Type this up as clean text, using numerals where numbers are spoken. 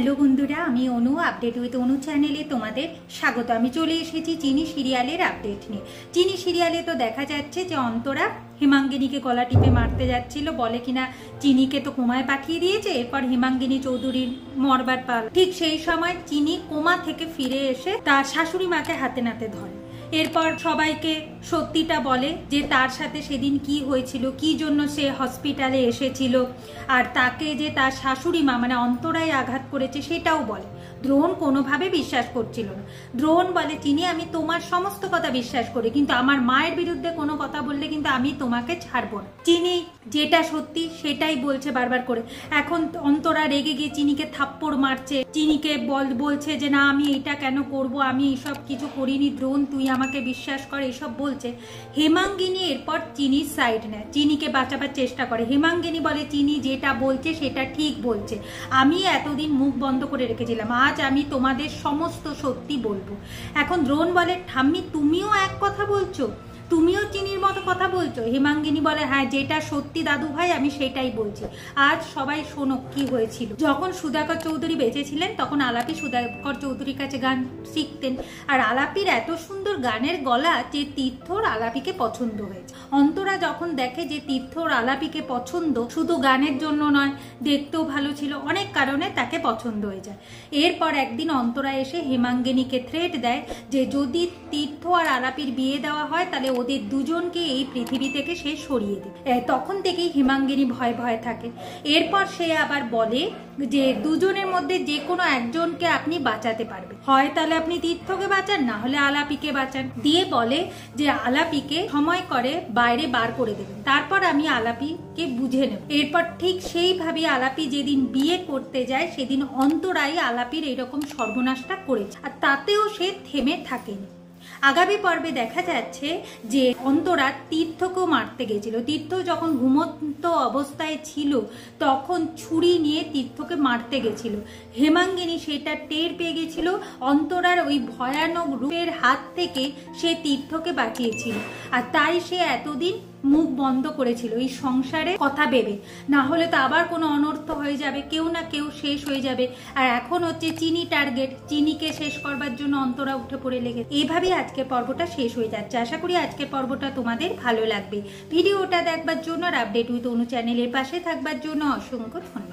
Hello বন্ধুরা, আমি অনু update with অনু চ্যানেলে তোমাদের স্বাগত। আমি চলে এসেছি চিনি সিরিয়ালের আপডেট নিয়ে। চিনি সিরিয়ালে তো দেখা যাচ্ছে যে অন্তরা হেমাঙ্গিনীকে গলা টিপে মারতে যাচ্ছিল, বলে কিনা চিনিকে তো কোমায় পাঠিয়ে দিয়েছে। এরপর হেমাঙ্গিনী চৌধুরীর মরবার পাল। ঠিক সেই সময় চিনি কোমা থেকে ফিরে এসে তার শাশুড়ি মাকে হাতে নাতে ধরে। এরপর সবাইকে সত্যিটা বলে যে তার সাথে সেদিন কি হয়েছিল, কি জন্য সে হসপিটালে এসেছিল, আর তাকে যে তার শাশুড়ি মা মানে অন্তরায় আঘাত করেছে সেটাও বলে। দ্রোণ কোনোভাবে বিশ্বাস করছিল না। দ্রোণ বলে, চিনি আমি তোমার সমস্ত কথা বিশ্বাস করি, কিন্তু আমার মায়ের বিরুদ্ধে কোনো কথা বললে কিন্তু আমি তোমাকে ছাড়বো না। চিনি যেটা সত্যি সেটাই বলছে বারবার করে। এখন অন্তরা রেগে গিয়ে চিনিকে থাপ্পড় মারছে, চিনিকে বলছে যে না আমি এটা কেন করব, আমি এইসব কিছু করিনি, দ্রোণ তুই আমাকে বিশ্বাস কর, এইসব বলছে। হেমাঙ্গিনী এরপর চিনির সাইড নেয়, চিনিকে বাঁচাবার চেষ্টা করে। হেমাঙ্গিনী বলে চিনি যেটা বলছে সেটা ঠিক বলছে, আমি এতদিন মুখ বন্ধ করে রেখেছিলাম, আজ আমি তোমাদের সমস্ত সত্যি বলবো। এখন দ্রোণ বলে, ঠাম্মি তুমিও এক কথা বলছো, তুমিও চিনির মতো কথা বলছো? হেমাঙ্গিনী বলে, হ্যাঁ যেটা সত্যি দাদু ভাই আমি সেটাই বলছি। আজ সবাই শোনো কি হয়েছিল। যখন সুধাকর চৌধুরী বেঁচে ছিলেন তখন আলাপি সুধাকর চৌধুরীর কাছে গান শিখতেন, আর আলাপির এত সুন্দর গানের গলা যে তীর্থর আলাপিকে পছন্দ হয়েছে। অন্তরা যখন দেখে যে তীর্থর আলাপিকে পছন্দ, শুধু গানের জন্য নয় দেখতেও ভালো ছিল, অনেক কারণে তাকে পছন্দ হয়ে যায়। এরপর একদিন অন্তরা এসে হেমাঙ্গিনীকে থ্রেট দেয় যে যদি তীর্থ আর আলাপির বিয়ে দেওয়া হয় তাহলে ওদের দুজনকে এই পৃথিবী থেকে সে সরিয়ে দেবে। তখন থেকেই হেমাঙ্গিনী ভয় ভয় থাকে। এরপর সে আবার বলে যে দুজনের মধ্যে যে কোনো একজনকে আপনি বাঁচাতে পারবেন, হয় তাহলে আপনি তীর্থকে বাঁচান, না হলে আলাপিকে বাঁচান। দিয়ে বলে যে আলাপিকে সময় করে বাইরে বার করে দেবেন, তারপর আমি আলাপিকে বুঝে নেব। এরপর ঠিক সেইভাবে আলাপি যেদিন বিয়ে করতে যায় সেদিন অন্তরাই আলাপির এরকম সর্বনাশটা করেছে, আর তাতেও সে থেমে থাকেনি। আগামী পর্বে দেখা যাচ্ছে যে অন্তরা তীর্থকেও মারতে গেছিল। তীর্থ যখন ঘুমন্ত অবস্থায় ছিল তখন ছুরি নিয়ে তীর্থকে মারতে গেছিল। হেমাঙ্গিনী সেটা টের পেয়ে গেছিল, অন্তরার ওই ভয়ানক রূপের হাত থেকে সে তীর্থকে বাঁচিয়েছিল, আর তাই সে এতদিন মুখ বন্ধ করেছিল এই সংসারে কথা ভেবে, না হলে তো আবার কোনো অনর্থ হয়ে যাবে, কেউ না কেউ শেষ হয়ে যাবে। আর এখন হচ্ছে চিনি টার্গেট, চিনিকে শেষ করবার জন্য অন্তরা উঠে পড়ে লেগেছে। এইভাবেই আজকের পর্বটা শেষ হয়ে যাচ্ছে। আশা করি আজকের পর্বটা তোমাদের ভালো লাগবে। ভিডিওটা দেখবার জন্য আর আপডেট উইথ অনু চ্যানেলের পাশে থাকবার জন্য অসংখ্য ধন্যবাদ।